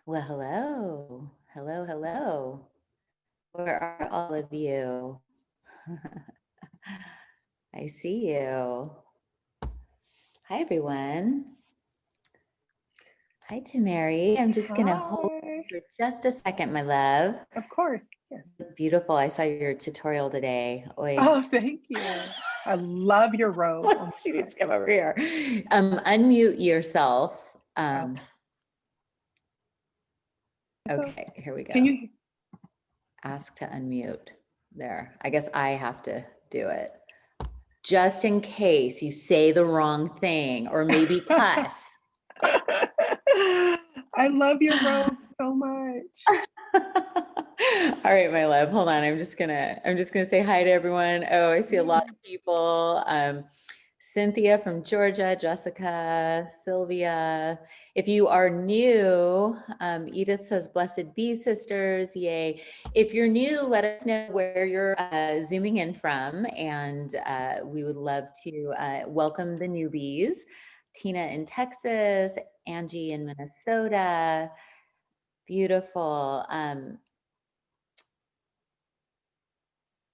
Well, hello. Hello, hello. Where are all of you? I see you. Hi, everyone. Hi, Tamerri. I'm just going to hold Hi. for just a second, my love. Of course. Yes. Beautiful. I saw your tutorial today. Oi. Oh, thank you. I love your robe. Oh, She needs to come over here. Unmute yourself. oh. Okay, here we go. Can you? Ask to unmute. There. I guess I have to do it. Just in case you say the wrong thing or maybe cuss. I love your robe so much. All right, my love. Hold on. I'm just gonna say hi to everyone. Oh, I see a lot of people. Cynthia from Georgia, Jessica, Sylvia. If you are new, Edith says, "Blessed be, sisters." Yay. If you're new, let us know where you're zooming in from, and we would love to welcome the newbies. Tina in Texas, Angie in Minnesota. Beautiful.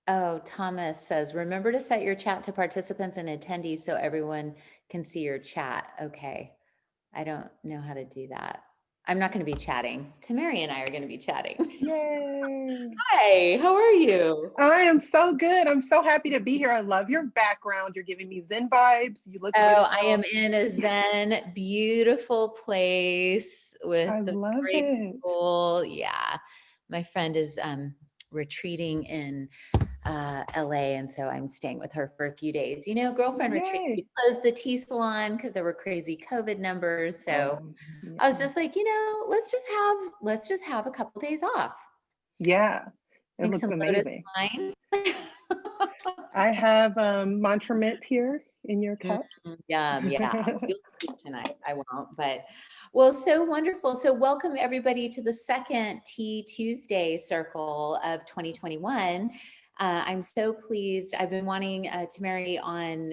Oh, Thomas says, remember to set your chat to participants and attendees so everyone can see your chat. Okay. I don't know how to do that. I'm not going to be chatting. Tamerri and I are going to be chatting. Yay. Hi, how are you? I am so good. I'm so happy to be here. I love your background. You're giving me Zen vibes. You look really Oh, I well. am in a Zen, beautiful place with I the love great it. people. Yeah. My friend is retreating in LA, and so I'm staying with her for a few days. You know, girlfriend retreat. We Yay. closed the tea salon because there were crazy COVID numbers. So I was Yeah. just like, let's just have a couple days off. Yeah. It Drink looks some lotus amazing. wine. I have mantra mint here in your cup. Yum, yeah. You'll see tonight. I won't, but well, so wonderful. So welcome everybody to the second Tea Tuesday circle of 2021. I'm so pleased. I've been wanting Tamerri on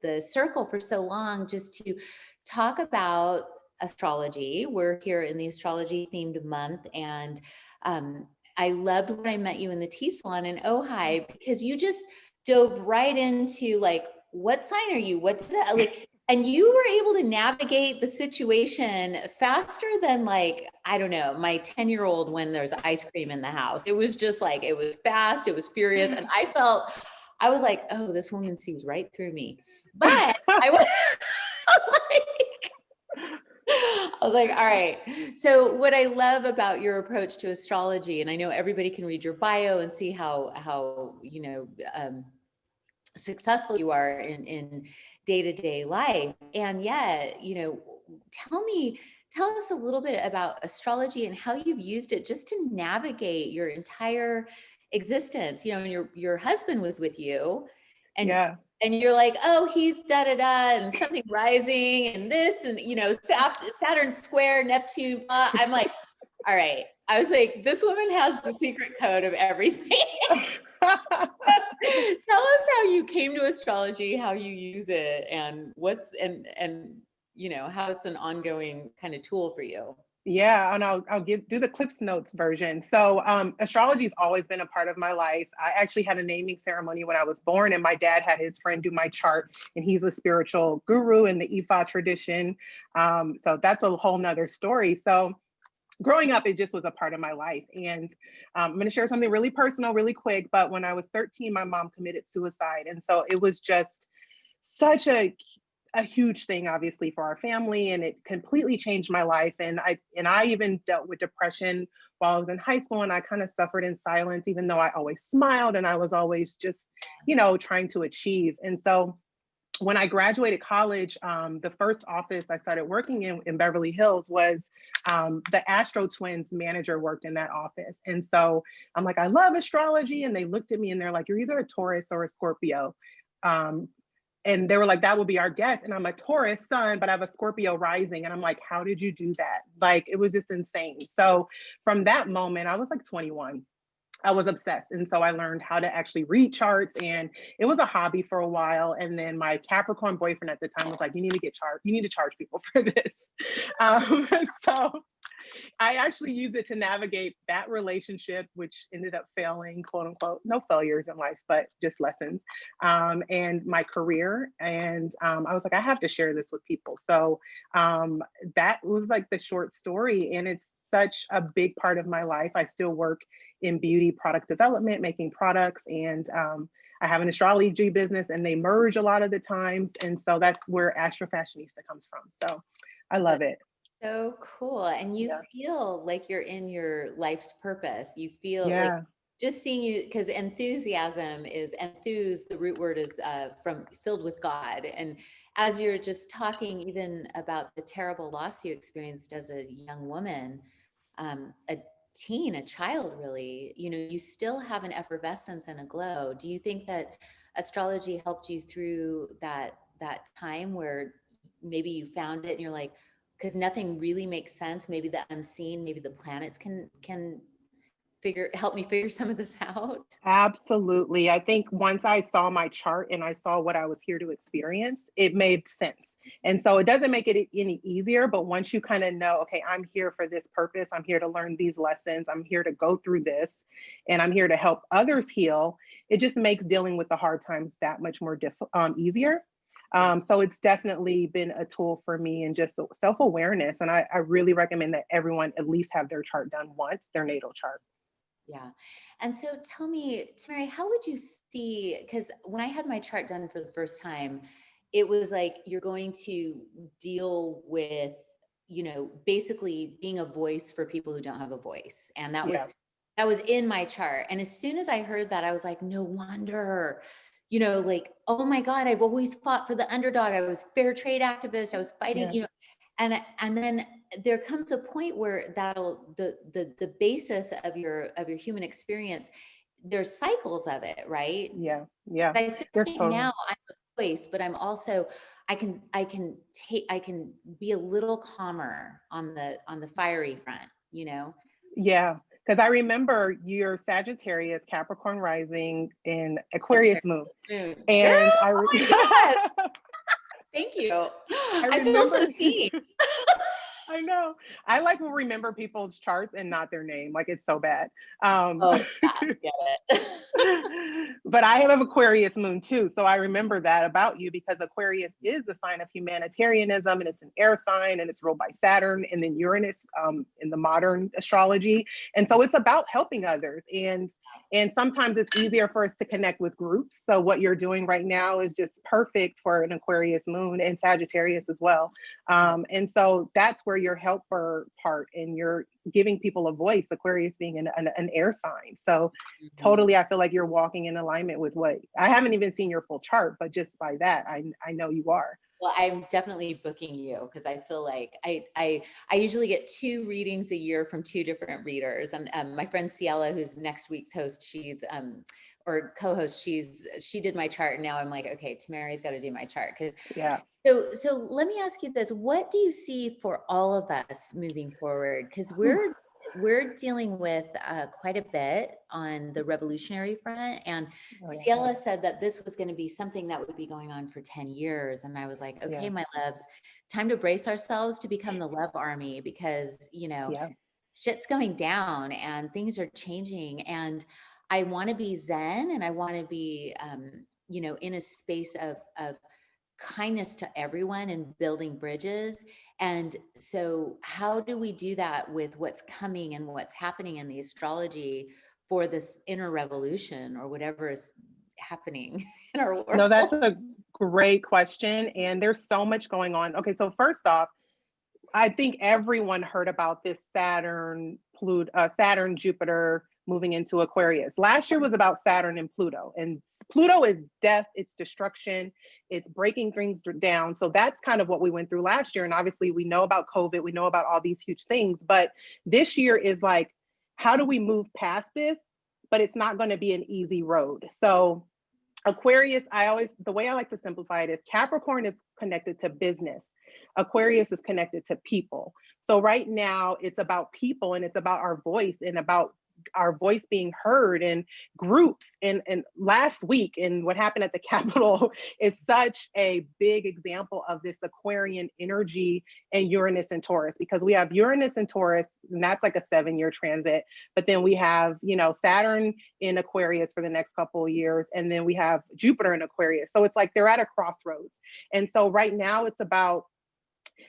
the circle for so long just to talk about astrology. We're here in the astrology themed month, and I loved when I met you in the tea salon in Ojai because you just dove right into like, what sign are you? What did I like? And you were able to navigate the situation faster than like, I don't know, my 10-year-old when there's ice cream in the house. It was just like, it was fast, it was furious. And I was like, oh, this woman sees right through me. But I was, I was like, I was like, all right. So what I love about your approach to astrology, and I know everybody can read your bio and see how successful you are in day-to-day life. And yet, tell us a little bit about astrology and how you've used it just to navigate your entire existence. You know, and your husband was with you, and Yeah. and you're like, oh, he's da da da, and something rising, and this, and Saturn square, Neptune. Blah. I'm like, all right. I was like, this woman has the secret code of everything. Tell us how you came to astrology, how you use it, and how it's an ongoing kind of tool for you. Yeah, and I'll do the Clips Notes version. So astrology's always been a part of my life. I actually had a naming ceremony when I was born, and my dad had his friend do my chart, and he's a spiritual guru in the Ifa tradition. So that's a whole nother story. So growing up, it just was a part of my life. And I'm going to share something really personal, really quick. But when I was 13, my mom committed suicide. And so it was just such a huge thing, obviously, for our family, and it completely changed my life. And I even dealt with depression while I was in high school, and I kind of suffered in silence, even though I always smiled and I was always just, trying to achieve. And so when I graduated college, the first office I started working in Beverly Hills was the Astro Twins manager worked in that office. And so I'm like, I love astrology. And they looked at me and they're like, you're either a Taurus or a Scorpio. And they were like, that will be our guess. And I'm a Taurus sun, but I have a Scorpio rising. And I'm like, how did you do that? Like, it was just insane. So from that moment, I was like 21. I was obsessed. And so I learned how to actually read charts, and it was a hobby for a while. And then my Capricorn boyfriend at the time was like, you need to charge people for this. So I actually use it to navigate that relationship, which ended up failing, quote unquote, no failures in life, but just lessons, and my career. And I was like, I have to share this with people. So that was like the short story. And it's such a big part of my life. I still work in beauty product development, making products, and I have an astrology business, and they merge a lot of the times. And so that's where Astro Fashionista comes from. So I love it. So cool. And you Yeah. feel like you're in your life's purpose. You feel like Yeah. just seeing you, because enthusiasm is the root word is from filled with God. And as you're just talking even about the terrible loss you experienced as a young woman, a teen, a child really, you still have an effervescence and a glow. Do you think that astrology helped you through that time where maybe you found it and you're like, because nothing really makes sense, maybe the unseen, maybe the planets can help me figure some of this out? Absolutely. I think once I saw my chart and I saw what I was here to experience, it made sense. And so it doesn't make it any easier, but once you kind of know, okay, I'm here for this purpose, I'm here to learn these lessons, I'm here to go through this, and I'm here to help others heal, it just makes dealing with the hard times that much more easier. So it's definitely been a tool for me and just self-awareness. And I really recommend that everyone at least have their chart done once, their natal chart. Yeah. And so tell me, Tamerri, how would you see, because when I had my chart done for the first time, it was like you're going to deal with, basically being a voice for people who don't have a voice. And Yeah. that was in my chart. And as soon as I heard that, I was like, no wonder, like, oh my God, I've always fought for the underdog. I was fair trade activist. I was fighting, Yeah. and then there comes a point where the basis of your human experience, there's cycles of it, right? Yeah. Yeah. But I feel There's like now totally. I'm a voice, but I'm also I can be a little calmer on the fiery front. Yeah. Because I remember your Sagittarius, Capricorn rising, in Aquarius Aquarius moon. moon. Girl, And oh my God. Thank you. I I feel so remember. seen. I know. I like will remember people's charts and not their name. Like it's so bad. Oh, yeah, get it. But I have an Aquarius moon too. So I remember that about you because Aquarius is the sign of humanitarianism, and it's an air sign, and it's ruled by Saturn and then Uranus in the modern astrology. And so it's about helping others. And sometimes it's easier for us to connect with groups. So what you're doing right now is just perfect for an Aquarius moon and Sagittarius as well. And so that's where your helper part and you're giving people a voice, Aquarius being an air sign. So totally, I feel like you're walking in alignment with what I haven't even seen your full chart, but just by that, I know you are. Well, I'm definitely booking you because I feel like I usually get 2 readings a year from 2 different readers. And my friend Ciela, who's next week's host, she's or co-host, she did my chart, and now I'm like, okay, Tamerri's got to do my chart because. Yeah. So let me ask you this: what do you see for all of us moving forward? Because Whew. we're dealing with quite a bit on the revolutionary front, and Oh yeah. Ciela said that this was going to be something that would be going on for 10 years. And I was like, okay, Yeah. my loves, time to brace ourselves to become the love army because, Yeah. shit's going down and things are changing. And I want to be zen, and I want to be, in a space of kindness to everyone and building bridges. And so how do we do that with what's coming and what's happening in the astrology for this inner revolution or whatever is happening in our No, that's world? a great question. And there's so much going on. Okay, so first off, I think everyone heard about this Saturn, Jupiter moving into Aquarius. Last year was about Saturn and Pluto, and Pluto is death, it's destruction, it's breaking things down. So that's kind of what we went through last year. And obviously, we know about COVID, we know about all these huge things, but this year is like, how do we move past this? But it's not going to be an easy road. So Aquarius, the way I like to simplify it is Capricorn is connected to business. Aquarius is connected to people. So right now it's about people and it's about our voice and about our voice being heard in groups. And last week, and what happened at the Capitol is such a big example of this Aquarian energy and Uranus and Taurus, because we have Uranus and Taurus, and that's like a 7-year transit. But then we have, you know, Saturn in Aquarius for the next couple of years. And then we have Jupiter in Aquarius. So it's like they're at a crossroads. And so right now it's about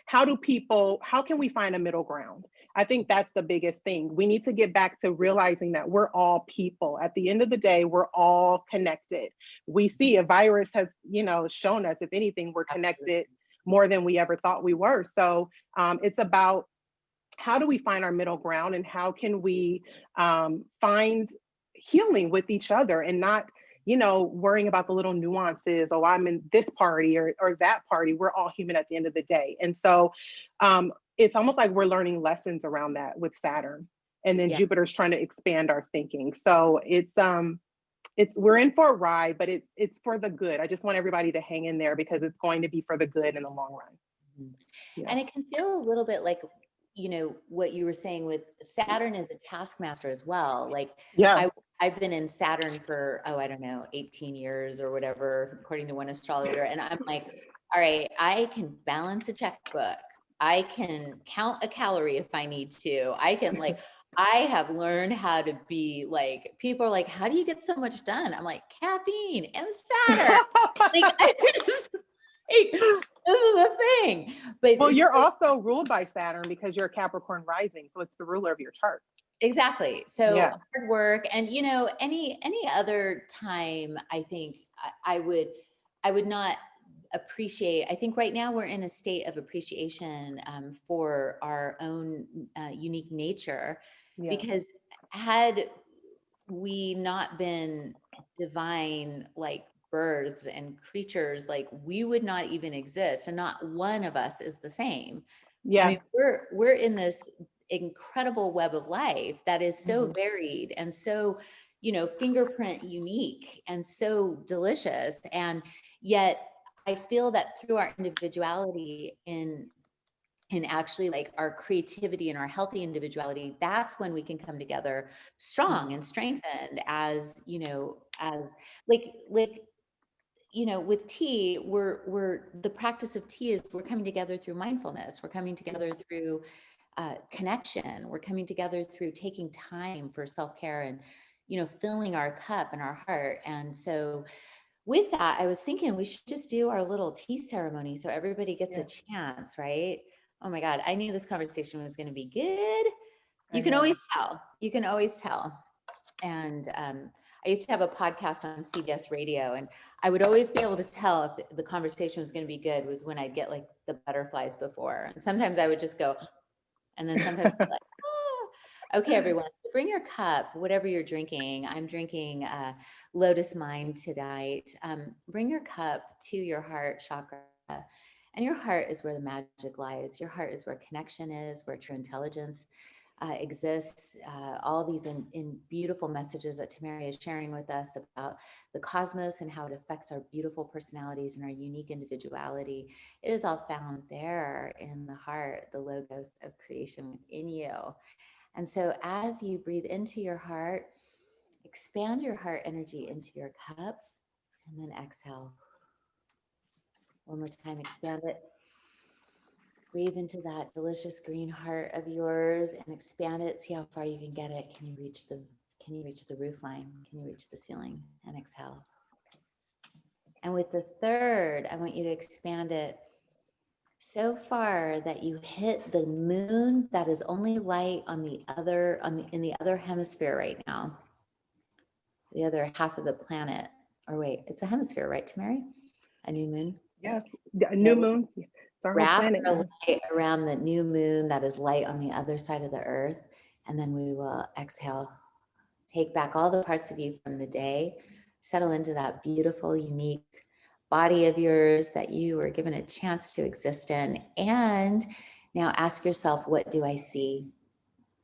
how can we find a middle ground? I think that's the biggest thing. We need to get back to realizing that we're all people. At the end of the day, we're all connected. We see a virus has, you know, shown us, if anything, we're connected more than we ever thought we were. So it's about how do we find our middle ground, and how can we find healing with each other, and not, you know, worrying about the little nuances. Oh, I'm in this party or that party. We're all human at the end of the day. And so it's almost like we're learning lessons around that with Saturn, and then Jupiter's trying to expand our thinking. So it's we're in for a ride, but it's for the good. I just want everybody to hang in there, because it's going to be for the good in the long run. Yeah. And it can feel a little bit like, you know, what you were saying with Saturn is a taskmaster as well. Like, I've been in Saturn for, I don't know, 18 years or whatever, according to one astrologer. And I'm like, all right, I can balance a checkbook. I can count a calorie if I need to. I can I have learned how to be like, people are like, how do you get so much done? I'm like, caffeine and Saturn. This is a thing. But well, you're also ruled by Saturn because you're a Capricorn rising. So it's the ruler of your chart. Exactly. So hard work. And, you know, any other time, I think I would not appreciate. I think right now we're in a state of appreciation for our own unique nature, because had we not been divine, like birds and creatures, like we would not even exist, and not one of us is the same. I mean, we're in this incredible web of life that is so varied and so, you know, fingerprint unique and so delicious. And yet I feel that through our individuality in actually like our creativity and our healthy individuality, that's when we can come together strong and strengthened, as, you know, as like, you know, with tea, we're the practice of tea is we're coming together through mindfulness. We're coming together through connection. We're coming together through taking time for self-care and, you know, filling our cup and our heart. And so with that, I was thinking we should just do our little tea ceremony so everybody gets a chance, right? Oh my God, I knew this conversation was going to be good. You can always tell. You can always tell. And I used to have a podcast on CBS radio, and I would always be able to tell if the conversation was going to be good was when I'd get like the butterflies before. And sometimes I would just go, and then sometimes I'd be like, oh. Okay, everyone, bring your cup, whatever you're drinking. I'm drinking Lotus Mind tonight. Bring your cup to your heart chakra. And your heart is where the magic lies. Your heart is where connection is, where true intelligence exists. All these in beautiful messages that Tamerri is sharing with us about the cosmos and how it affects our beautiful personalities and our unique individuality. It is all found there in the heart, the logos of creation within you. And so as you breathe into your heart, expand your heart energy into your cup, and then exhale. One more time, expand it. Breathe into that delicious green heart of yours and expand it. See how far you can get it. Can you reach the roof line? Can you reach the ceiling? And exhale. And with the third, I want you to expand it so far that you hit the moon that is only light on the other in the other hemisphere right now. The other half of the planet. Or wait, it's a hemisphere, right, Tamerri? A new moon? Yeah, a new moon. Wrap our light around the new moon that is light on the other side of the earth. And then we will exhale. Take back all the parts of you from the day. Settle into that beautiful, unique body of yours that you were given a chance to exist in. And now ask yourself, what do I see?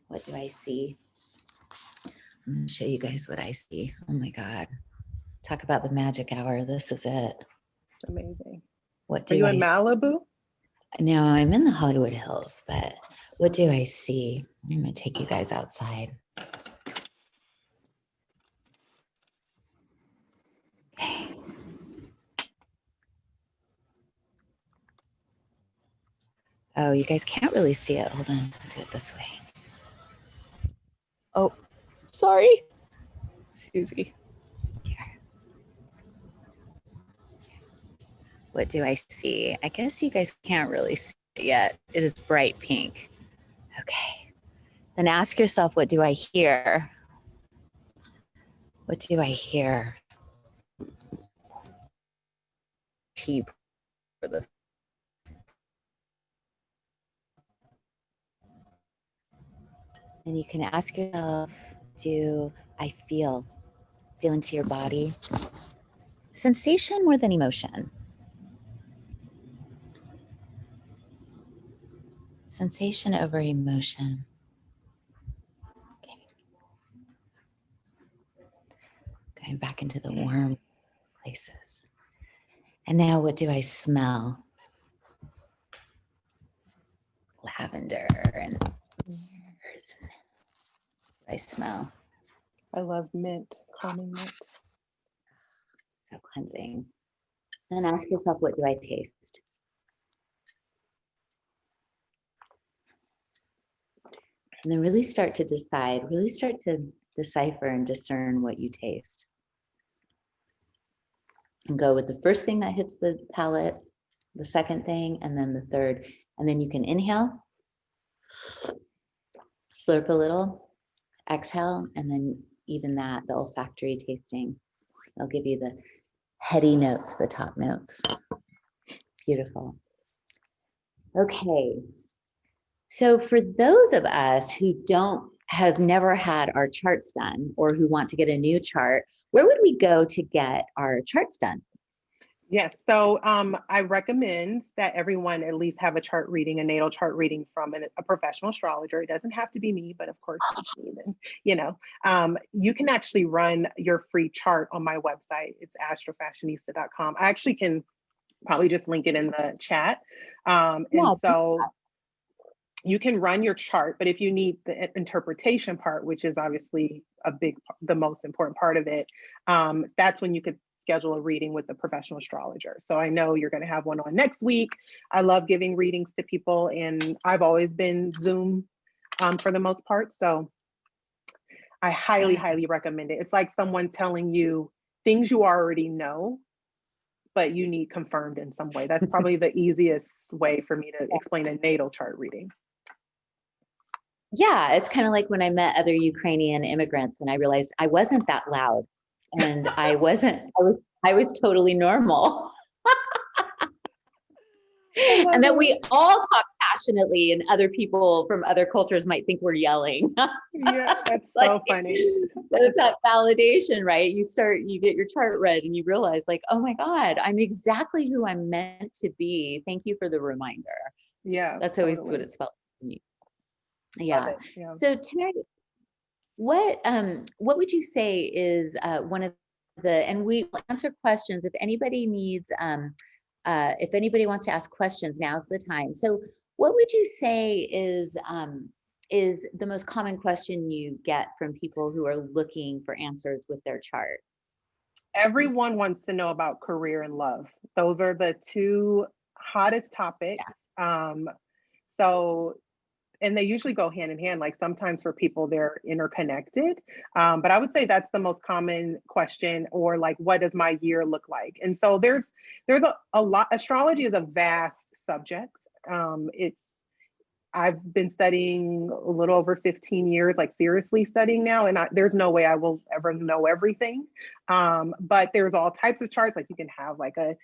What do I see? I'm going to show you guys what I see. Oh my God. Talk about the magic hour. This is it. Amazing. What do Are you in Malibu? No, I'm in the Hollywood Hills, but what do I see? I'm going to take you guys outside. Oh, you guys can't really see it. Hold on, I'll do it this way. Oh, sorry, Susie. Here. What do I see? I guess you guys can't really see it yet. It is bright pink. Okay. Then ask yourself, what do I hear? What do I hear? T for the and you can ask yourself, do I feel into your body? Sensation more than emotion. Sensation over emotion. Okay. Going back into the warm places. And now what do I smell? Lavender and I smell. I love mint, calming mint. So cleansing. And then ask yourself, what do I taste? And then really start to decide, really start to decipher and discern what you taste. And go with the first thing that hits the palate, the second thing, and then the third. And then you can inhale, slurp a little, exhale, and then even that, the olfactory tasting. I'll give you the heady notes, the top notes. Beautiful. Okay. So for those of us who have never had our charts done or who want to get a new chart, where would we go to get our charts done? Yes, so I recommend that everyone at least have a chart reading, a natal chart reading from a professional astrologer. It doesn't have to be me, but of course it's me. Then you can actually run your free chart on my website. It's astrofashionista.com. I actually can probably just link it in the chat. So you can run your chart, but if you need the interpretation part, which is obviously the most important part of it, that's when you could schedule a reading with a professional astrologer. So I know you're going to have one on next week. I love giving readings to people, and I've always been Zoom for the most part. So I highly, highly recommend it. It's like someone telling you things you already know, but you need confirmed in some way. That's probably the easiest way for me to explain a natal chart reading. Yeah, it's kind of like when I met other Ukrainian immigrants and I realized I wasn't that loud and I was totally normal. And that we all talk passionately and other people from other cultures might think we're yelling. Yeah, that's so funny. So it's that validation, right? You get your chart read and you realize like, oh my God, I'm exactly who I'm meant to be. Thank you for the reminder. Yeah. That's always what it's felt to me. Yeah. Yeah. So Tamerri, what would you say is one of and we will answer questions if anybody needs if anybody wants to ask questions, now's the time. So what would you say is the most common question you get from people who are looking for answers with their chart? Everyone wants to know about career and love. Those are the two hottest topics. Yeah. And they usually go hand in hand. Like sometimes for people, they're interconnected. But I would say that's the most common question, or like, what does my year look like? And so there's a lot. Astrology is a vast subject. I've been studying a little over 15 years, like seriously studying now, and there's no way I will ever know everything. But there's all types of charts. Like you can have like a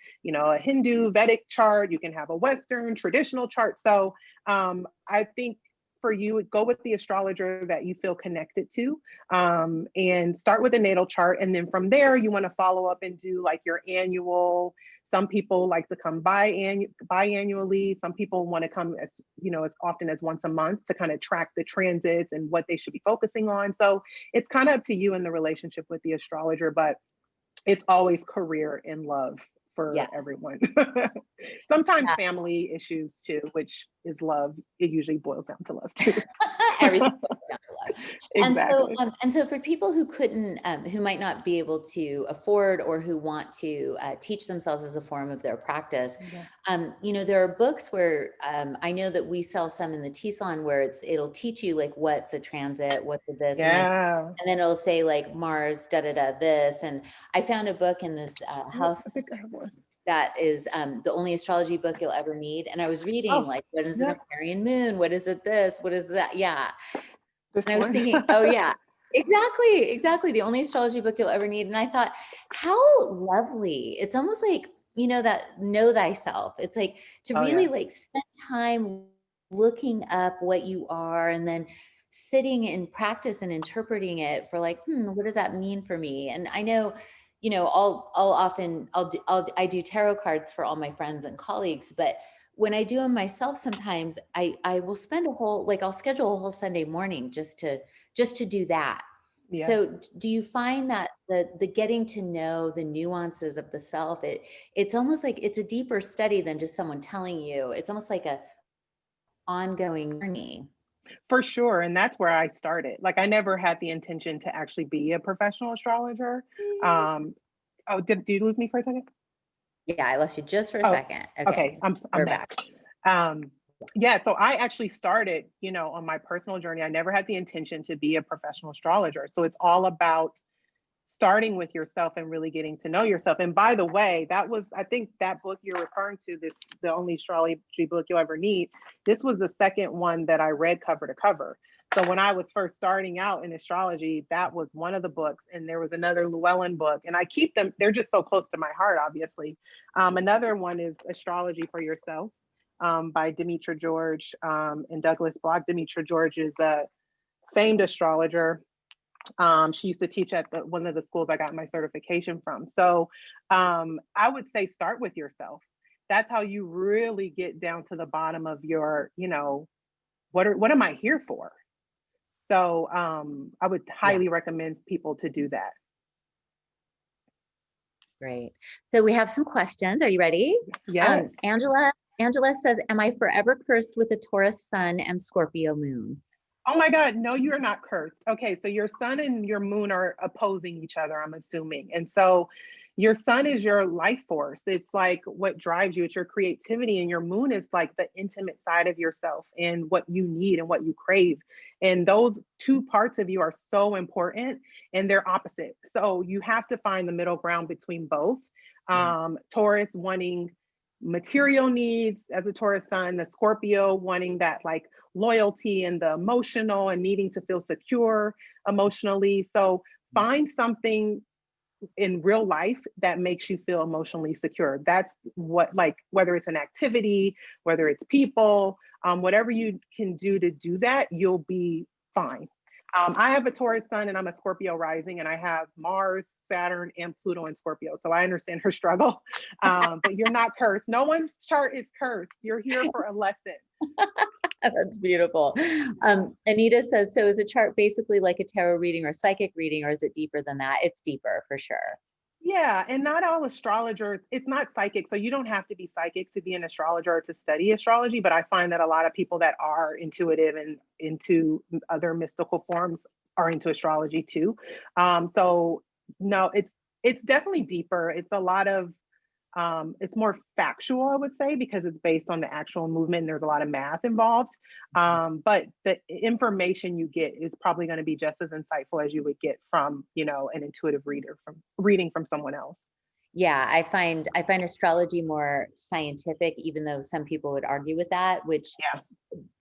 Hindu Vedic chart, you can have a Western traditional chart. So I think for you, go with the astrologer that you feel connected to, and start with a natal chart. And then from there, you want to follow up and do like your annual. Some people like to come biannually. Some people want to come as often as once a month to kind of track the transits and what they should be focusing on. So it's kind of up to you in the relationship with the astrologer, but it's always career and love for everyone. Sometimes family issues too, which is love, it usually boils down to love too. Everything boils down to love. Exactly. And so for people who couldn't, who might not be able to afford or who want to teach themselves as a form of their practice, you know, there are books where I know that we sell some in the tea salon where it'll teach you like what's a transit, what's a this, and then it'll say like Mars, da da da this. And I found a book in this house. I think I have one. That is the only astrology book you'll ever need. And I was reading like, what is an Aquarian moon? What is it this? What is that? Yeah. And I was thinking, oh yeah, exactly. The only astrology book you'll ever need. And I thought, how lovely. It's almost like, you know, that know thyself. It's like to really like spend time looking up what you are and then sitting in practice and interpreting it for like, what does that mean for me? And I know, you know, I do tarot cards for all my friends and colleagues, but when I do them myself, sometimes I will spend I'll schedule a whole Sunday morning just to do that. Yeah. So do you find that the getting to know the nuances of the self, it's almost like it's a deeper study than just someone telling you. It's almost like a ongoing journey. For sure. And that's where I started. Like I never had the intention to actually be a professional astrologer. Did you lose me for a second? Yeah, I lost you just for a second. Okay. I'm back. Yeah, so I actually started, you know, on my personal journey. I never had the intention to be a professional astrologer. So it's all about starting with yourself and really getting to know yourself. And by the way, I think that book you're referring to, the only astrology book you'll ever need, this was the second one that I read cover to cover. So when I was first starting out in astrology, that was one of the books. And there was another Llewellyn book, and I keep them, they're just so close to my heart, obviously. Another one is Astrology for Yourself by Demetra George and Douglas Block. Demetra George is a famed astrologer. She used to teach at one of the schools I got my certification from. So I would say start with yourself. That's how you really get down to the bottom of your, you know, what am I here for? So I would highly recommend people to do that. Great. So we have some questions. Are you ready? Yes. Angela says, am I forever cursed with a Taurus sun and Scorpio moon? Oh my God, no, you're not cursed. Okay, so your sun and your moon are opposing each other, I'm assuming. And so your sun is your life force. It's like what drives you, it's your creativity. And your moon is like the intimate side of yourself and what you need and what you crave. And those two parts of you are so important and they're opposite. So you have to find the middle ground between both. Taurus wanting material needs as a Taurus sun, the Scorpio wanting that like loyalty and the emotional and needing to feel secure emotionally. So find something in real life that makes you feel emotionally secure. That's what, like, whether it's an activity, whether it's people, whatever you can do to do that, you'll be fine. I have a Taurus sun and I'm a Scorpio rising, and I have Mars, Saturn, and Pluto in Scorpio. So I understand her struggle, but you're not cursed. No one's chart is cursed. You're here for a lesson. That's beautiful. Anita says, so is a chart basically like a tarot reading or psychic reading, or is it deeper than that? It's deeper for sure. Yeah, and not all astrologers, it's not psychic. So you don't have to be psychic to be an astrologer or to study astrology. But I find that a lot of people that are intuitive and into other mystical forms are into astrology too. So no, it's definitely deeper. It's a lot of it's more factual, I would say, because it's based on the actual movement and there's a lot of math involved. But the information you get is probably going to be just as insightful as you would get from, you know, an intuitive reader from reading from someone else. Yeah, I find astrology more scientific, even though some people would argue with that, which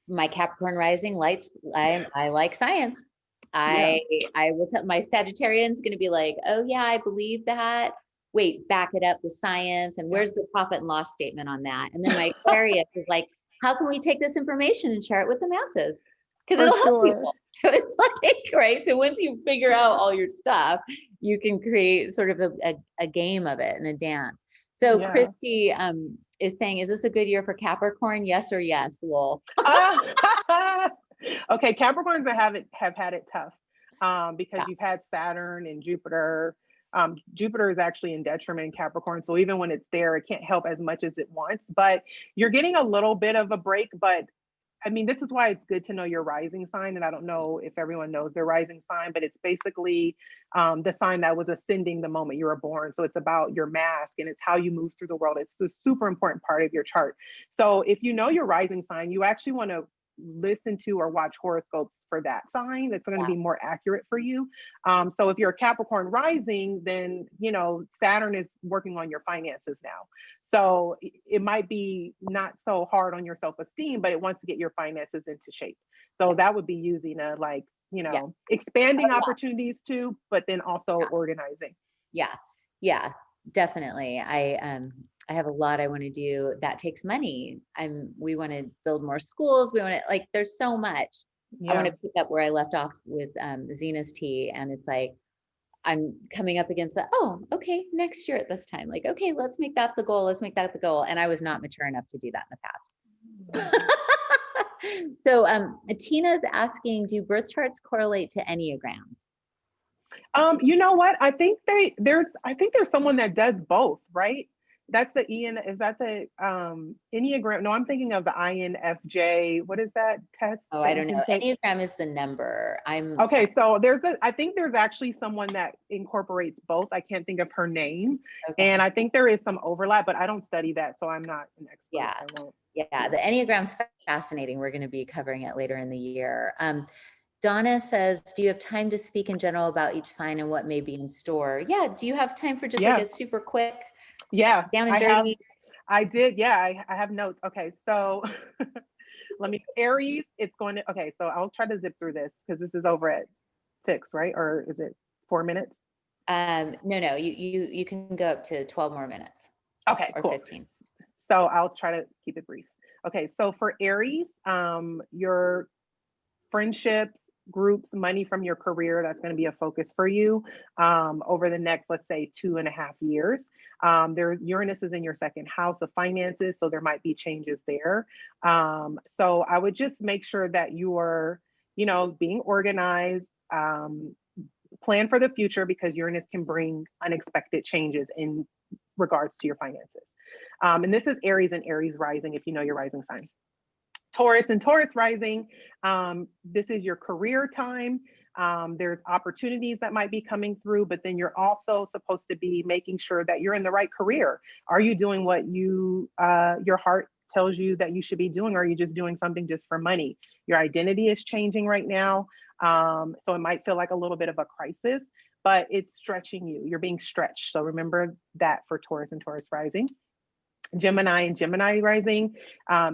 my Capricorn rising lights, I like science. I will tell my Sagittarian's going to be like, oh yeah, I believe that. Wait, back it up with science. And where's the profit and loss statement on that? And then my Aquarius is like, how can we take this information and share it with the masses? Because it'll help people. So it's like, right. So once you figure out all your stuff, you can create sort of a game of it and a dance. So Christy is saying, is this a good year for Capricorn? Yes or yes, Lowell? Okay, Capricorns have had it tough because you've had Saturn and Jupiter Jupiter is actually in detriment in Capricorn. So even when it's there, it can't help as much as it wants, but you're getting a little bit of a break. But I mean, this is why it's good to know your rising sign. And I don't know if everyone knows their rising sign, but it's basically the sign that was ascending the moment you were born. So it's about your mask and it's how you move through the world. It's a super important part of your chart. So if you know your rising sign, you actually want to listen to or watch horoscopes for that sign. That's going to be more accurate for you. So if you're a Capricorn rising, then, you know, Saturn is working on your finances now. So it might be not so hard on your self-esteem, but it wants to get your finances into shape. So that would be using a, like, you know, expanding opportunities too, but then also organizing. Yeah, definitely. I have a lot I want to do that takes money. We want to build more schools. We want to, like, there's so much. I want to pick up where I left off with Zhina's tea. And it's like, I'm coming up against that. Oh, okay. Next year at this time, like, okay, let's make that the goal. Let's make that the goal. And I was not mature enough to do that in the past. So Tina's asking, do birth charts correlate to Enneagrams? You know what? I think there's someone that does both, right? That's the is that the Enneagram? No, I'm thinking of the INFJ. What is that test? Oh, I don't know. Enneagram is the number. Okay, so I think there's actually someone that incorporates both. I can't think of her name. Okay. And I think there is some overlap, but I don't study that, so I'm not an expert. Yeah, the Enneagram's fascinating. We're going to be covering it later in the year. Donna says, do you have time to speak in general about each sign and what may be in store? Yeah, do you have time for just like a super quick down and dirty? I did. Yeah, I have notes. Okay, so let me, Aries, it's going to, okay, so I'll try to zip through this because this is over at 6, right? Or is it 4 minutes? No, you can go up to 12 more minutes. Okay, or cool. 15. So I'll try to keep it brief. Okay, so for Aries, your friendships, groups, money from your career, that's going to be a focus for you over the next, let's say, 2.5 years. Uranus is in your second house of finances, so there might be changes there. So I would just make sure that you are, you know, being organized, plan for the future, because Uranus can bring unexpected changes in regards to your finances. And this is Aries and Aries rising, if you know your rising sign. Taurus and Taurus rising, this is your career time. There's opportunities that might be coming through, but then you're also supposed to be making sure that you're in the right career. Are you doing what your heart tells you that you should be doing, or are you just doing something just for money? Your identity is changing right now. So it might feel like a little bit of a crisis, but it's stretching you. You're being stretched. So remember that for Taurus and Taurus rising. Gemini and Gemini rising,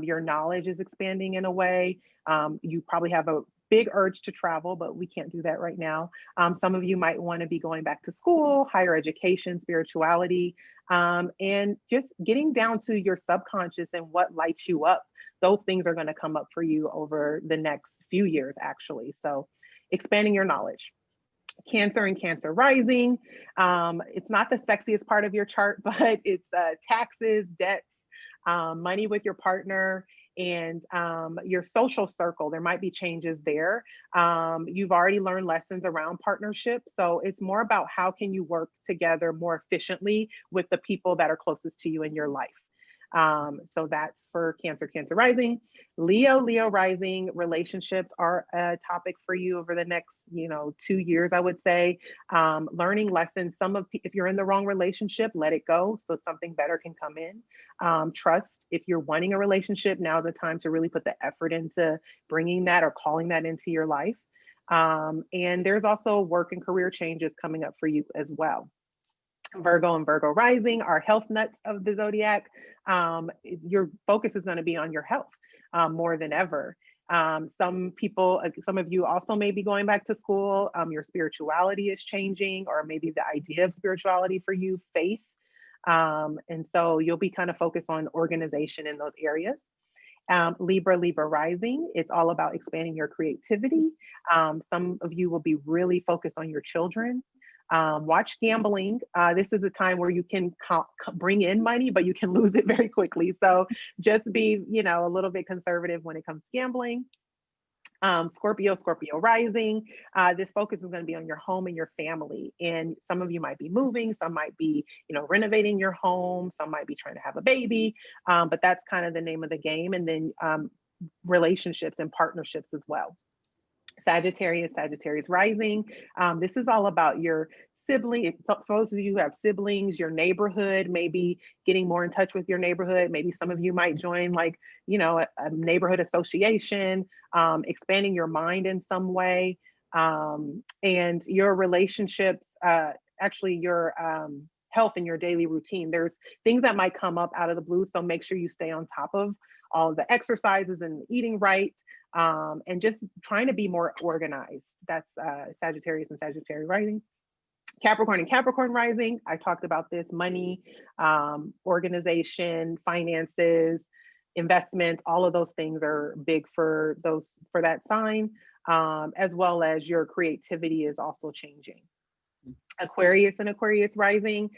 your knowledge is expanding in a way. You probably have a big urge to travel, but we can't do that right now. Some of you might want to be going back to school, higher education, spirituality, and just getting down to your subconscious and what lights you up. Those things are going to come up for you over the next few years, actually. So expanding your knowledge. Cancer and Cancer rising. It's not the sexiest part of your chart, but it's taxes, debts, money with your partner, and your social circle. There might be changes there. You've already learned lessons around partnership. So it's more about how can you work together more efficiently with the people that are closest to you in your life. So that's for Cancer, Cancer rising. Leo, Leo rising, relationships are a topic for you over the next, 2 years, I would say. Learning lessons. If you're in the wrong relationship, let it go so something better can come in. Trust. If you're wanting a relationship, now's the time to really put the effort into bringing that or calling that into your life. And there's also work and career changes coming up for you as well. Virgo and Virgo rising are health nuts of the zodiac. Your focus is going to be on your health more than ever. Some of you also may be going back to school. Your spirituality is changing, or maybe the idea of spirituality for you, faith. And so you'll be kind of focused on organization in those areas. Libra, Libra rising, it's all about expanding your creativity. Some of you will be really focused on your children. Watch gambling. This is a time where you can bring in money, but you can lose it very quickly. So just be, a little bit conservative when it comes to gambling. Scorpio rising. This focus is going to be on your home and your family. And some of you might be moving, some might be, renovating your home, some might be trying to have a baby. But that's kind of the name of the game. And then relationships and partnerships as well. Sagittarius rising. This is all about your sibling. For those of you who have siblings, your neighborhood, maybe getting more in touch with your neighborhood. Maybe some of you might join like, a neighborhood association, expanding your mind in some way. And your relationships, actually your health and your daily routine. There's things that might come up out of the blue. So make sure you stay on top of all the exercises and eating right. And just trying to be more organized. That's Sagittarius and Sagittarius rising. Capricorn and Capricorn rising. I talked about this: money, organization, finances, investments. All of those things are big for that sign, as well as your creativity is also changing. Aquarius and Aquarius rising.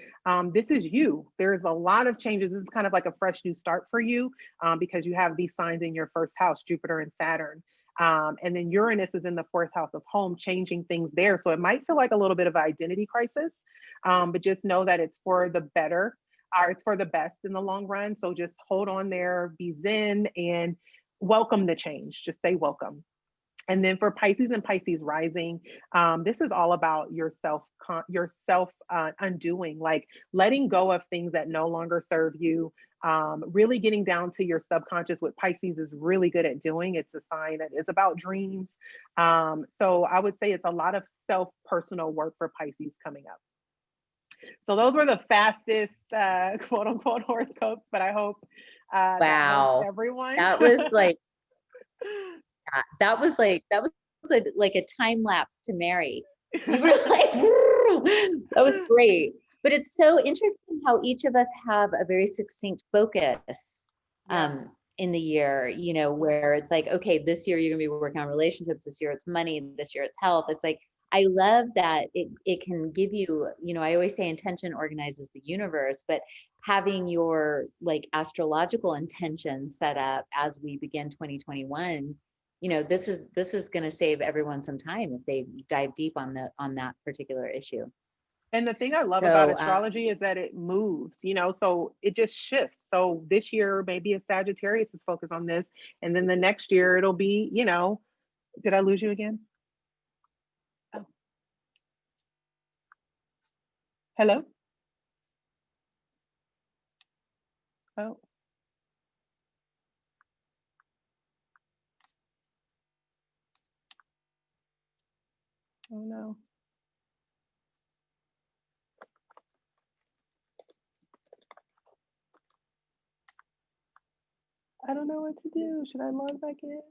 This is you. There's a lot of changes. This is kind of like a fresh new start for you, because you have these signs in your first house, Jupiter and Saturn. And then Uranus is in the fourth house of home, changing things there. So it might feel like a little bit of an identity crisis, but just know that it's for the better, or it's for the best in the long run. So just hold on there, be zen, and welcome the change. Just say welcome. And then for Pisces and Pisces rising, this is all about yourself undoing, like letting go of things that no longer serve you, really getting down to your subconscious, what Pisces is really good at doing. It's a sign that is about dreams. So I would say it's a lot of personal work for Pisces coming up. So those were the fastest quote unquote horoscopes, but I hope wow, that helps everyone. That was like that was like a time lapse to Tamerri. We were like, that was great. But it's so interesting how each of us have a very succinct focus in the year, where it's like, okay, this year you're gonna be working on relationships, this year it's money, this year it's health. It's like, I love that it can give you, I always say intention organizes the universe, but having your like astrological intention set up as we begin 2021, this is going to save everyone some time if they dive deep on that particular issue. And the thing I love about astrology is that it moves, so it just shifts. So this year, maybe a Sagittarius is focused on this. And then the next year it'll be, did I lose you again? Oh. Hello? Oh. Oh no. I don't know what to do. Should I log back in?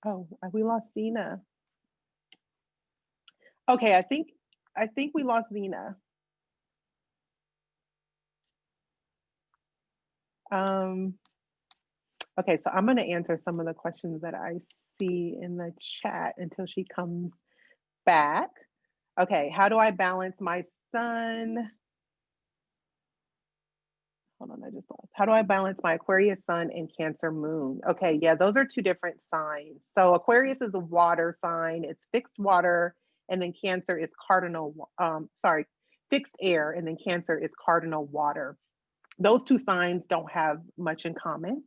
Oh, we lost Zhena. Okay, I think we lost Zhena. Okay, so I'm going to answer some of the questions that I see in the chat until she comes back. Okay, how do I balance my sun? Hold on, I just lost. How do I balance my Aquarius sun and Cancer moon? Okay, yeah, those are two different signs. So Aquarius is a water sign. It's fixed water, and then Cancer is fixed air, and then Cancer is cardinal water. Those two signs don't have much in common.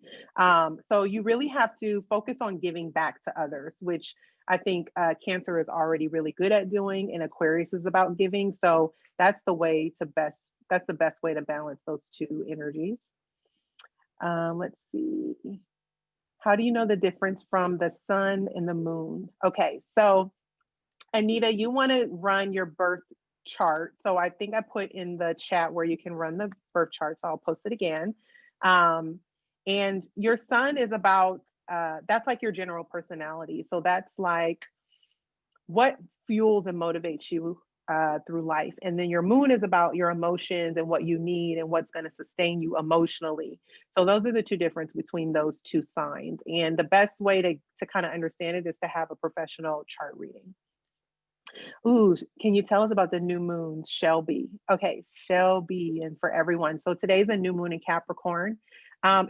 So you really have to focus on giving back to others, which I think Cancer is already really good at doing, and Aquarius is about giving. So that's the best way to balance those two energies. Let's see. How do you know the difference from the sun and the moon? Okay, so Anita, you want to run your birth chart. So I think I put in the chat where you can run the birth chart. So I'll post it again. And your sun is about, that's like your general personality. So that's like what fuels and motivates you through life. And then your moon is about your emotions and what you need and what's going to sustain you emotionally. So those are the two differences between those two signs. And the best way to kind of understand it is to have a professional chart reading. Ooh, can you tell us about the new moon, Shelby? Okay, Shelby, and for everyone. So today's a new moon in Capricorn.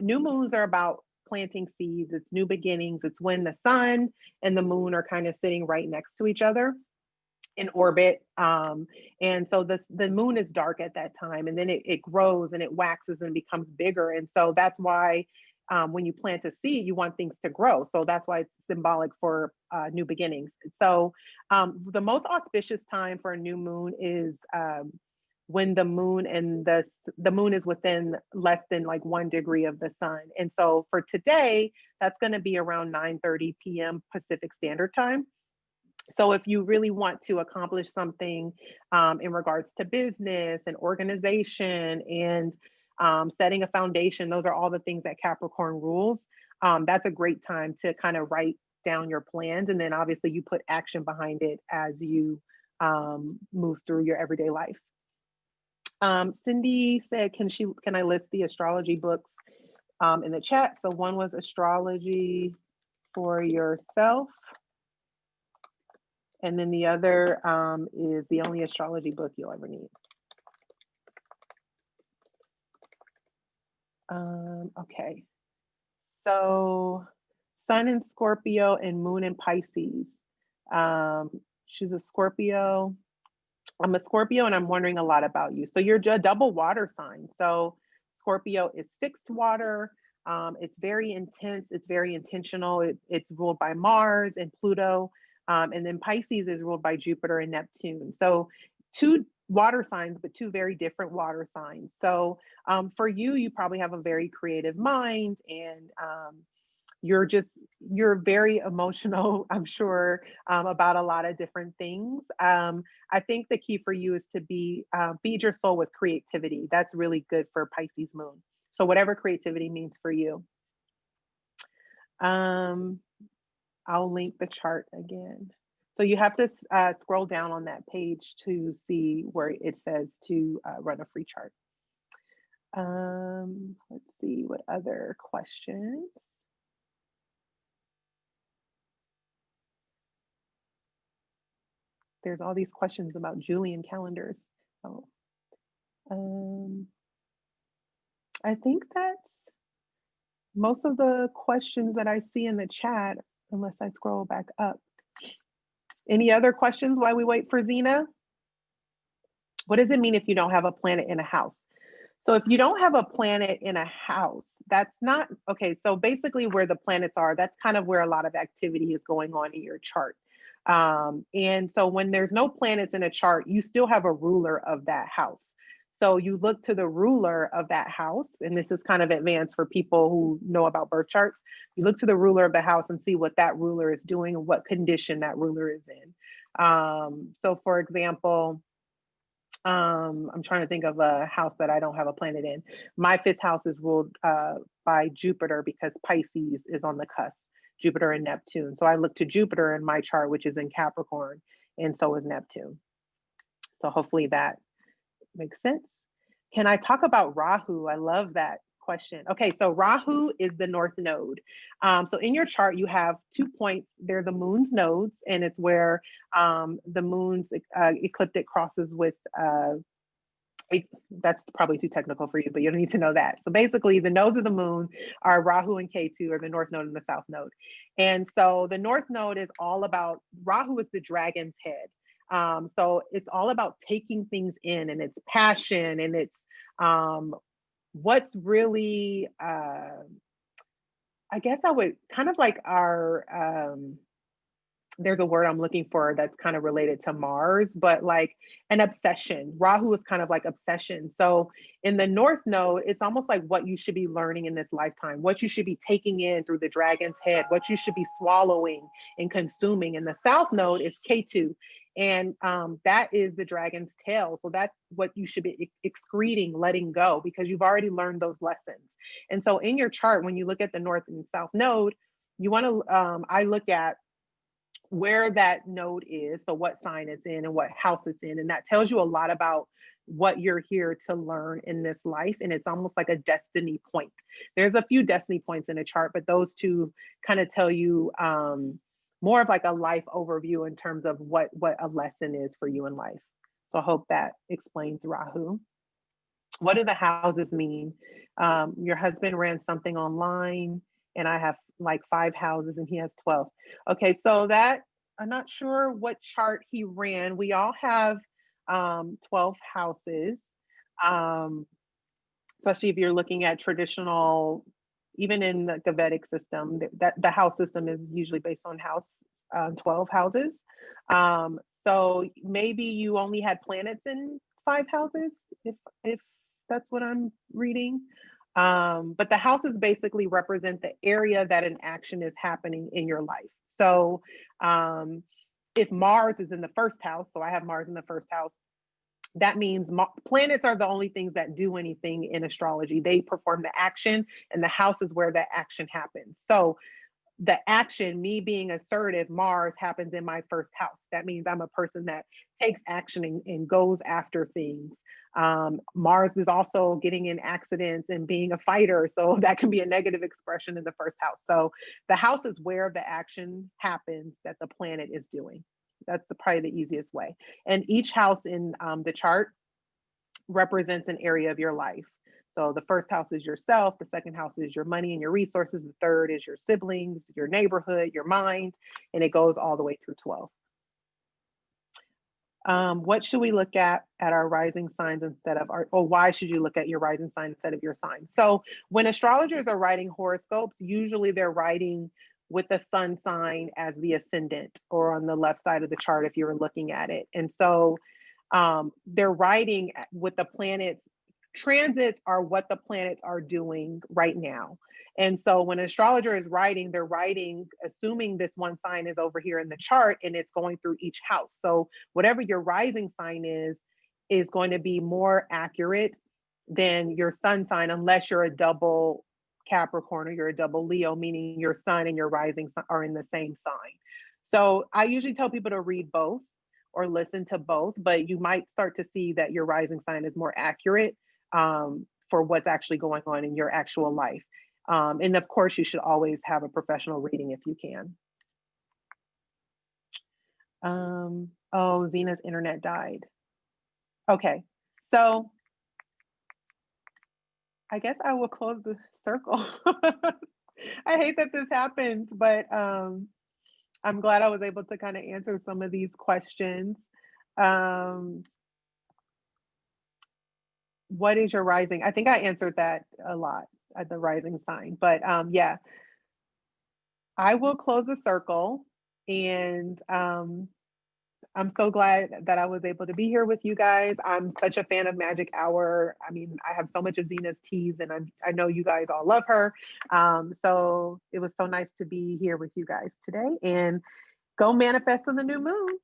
New moons are about planting seeds, it's new beginnings. It's when the sun and the moon are kind of sitting right next to each other in orbit. And so the moon is dark at that time, and then it grows and it waxes and becomes bigger. And so that's why when you plant a seed, you want things to grow. So that's why it's symbolic for new beginnings. So the most auspicious time for a new moon is when the moon and the moon is within less than like 1 degree of the sun. And so for today, that's going to be around 9:30 p.m. Pacific Standard Time. So if you really want to accomplish something in regards to business and organization and setting a foundation, those are all the things that Capricorn rules. That's a great time to kind of write down your plans. And then obviously you put action behind it as you move through your everyday life. Cindy said, can I list the astrology books in the chat? So one was Astrology for Yourself. And then the other is the only astrology book you'll ever need. Okay, so Sun in Scorpio and Moon in Pisces. She's a Scorpio. I'm a Scorpio, and I'm wondering a lot about you. So you're a double water sign. So Scorpio is fixed water. It's very intense. It's very intentional. It's ruled by Mars and Pluto. And then Pisces is ruled by Jupiter and Neptune. So two water signs, but two very different water signs. So for you, you probably have a very creative mind, and you're very emotional, I'm sure, about a lot of different things. I think the key for you is to feed your soul with creativity. That's really good for Pisces moon. So whatever creativity means for you. I'll link the chart again. So you have to scroll down on that page to see where it says to run a free chart. Let's see what other questions. There's all these questions about Julian calendars. Oh, I think that's most of the questions that I see in the chat, unless I scroll back up. Any other questions while we wait for Zhena? What does it mean if you don't have a planet in a house? So if you don't have a planet in a house, that's not, okay, so basically where the planets are, that's kind of where a lot of activity is going on in your chart. And so when there's no planets in a chart, you still have a ruler of that house. So you look to the ruler of that house, and this is kind of advanced for people who know about birth charts. You look to the ruler of the house and see what that ruler is doing and what condition that ruler is in. So for example, I'm trying to think of a house that I don't have a planet in. My 5th house is ruled by Jupiter because Pisces is on the cusp, Jupiter and Neptune. So I look to Jupiter in my chart, which is in Capricorn, and so is Neptune. So hopefully that makes sense. Can I talk about Rahu? I love that question. Okay, so Rahu is the north node. So in your chart, you have 2 points. They're the moon's nodes, and it's where the moon's ecliptic crosses with, that's probably too technical for you, but you don't need to know that. So basically, the nodes of the moon are Rahu and Ketu, or the north node and the south node. And so the north node is all about, Rahu is the dragon's head. So it's all about taking things in, and it's passion, and it's what's really, I guess I would kind of like our, there's a word I'm looking for that's kind of related to Mars, but like an obsession. Rahu is kind of like obsession. So in the north node, it's almost like what you should be learning in this lifetime, what you should be taking in through the dragon's head, what you should be swallowing and consuming. And the south node is Ketu. And that is the dragon's tail. So that's what you should be excreting, letting go, because you've already learned those lessons. And so in your chart, when you look at the north and south node, you want to, I look at where that node is, so what sign it's in and what house it's in. And that tells you a lot about what you're here to learn in this life. And it's almost like a destiny point. There's a few destiny points in a chart, but those two kind of tell you more of like a life overview in terms of what a lesson is for you in life. So I hope that explains Rahu. What do the houses mean? Your husband ran something online and I have like 5 houses and he has 12. Okay, so that, I'm not sure what chart he ran. We all have 12 houses, especially if you're looking at traditional, even in the Vedic system, that the house system is usually based on 12 houses. So maybe you only had planets in 5 houses, if that's what I'm reading. But the houses basically represent the area that an action is happening in your life. So if Mars is in the first house, so I have Mars in the first house, that means planets are the only things that do anything in astrology. They perform the action, and the house is where that action happens. So the action, me being assertive, Mars happens in my first house. That means I'm a person that takes action and goes after things. Mars is also getting in accidents and being a fighter. So that can be a negative expression in the first house. So the house is where the action happens that the planet is doing. That's probably the easiest way. And each house in the chart represents an area of your life. So the first house is yourself, the second house is your money and your resources, the third is your siblings, your neighborhood, your mind, and it goes all the way through 12. What should we look at our rising signs instead of or why should you look at your rising sign instead of your sign? So when astrologers are writing horoscopes, usually they're writing with the sun sign as the ascendant, or on the left side of the chart if you were looking at it. And so they're writing with the planets. Transits are what the planets are doing right now. And so when an astrologer is writing, they're writing assuming this one sign is over here in the chart and it's going through each house. So whatever your rising sign is going to be more accurate than your sun sign, unless you're a double Capricorn or you're a double Leo, meaning your sun and your rising are in the same sign. So I usually tell people to read both or listen to both, but you might start to see that your rising sign is more accurate for what's actually going on in your actual life. And of course, you should always have a professional reading if you can. Oh, Zhina's internet died. Okay, so I guess I will close the circle. I hate that this happens, but I'm glad I was able to kind of answer some of these questions. What is your rising? I think I answered that a lot at the rising sign, but yeah, I will close the circle, and I'm so glad that I was able to be here with you guys. I'm such a fan of Magic Hour. I mean, I have so much of Zhina's teas, and I know you guys all love her. So it was so nice to be here with you guys today, and go manifest on the new moon.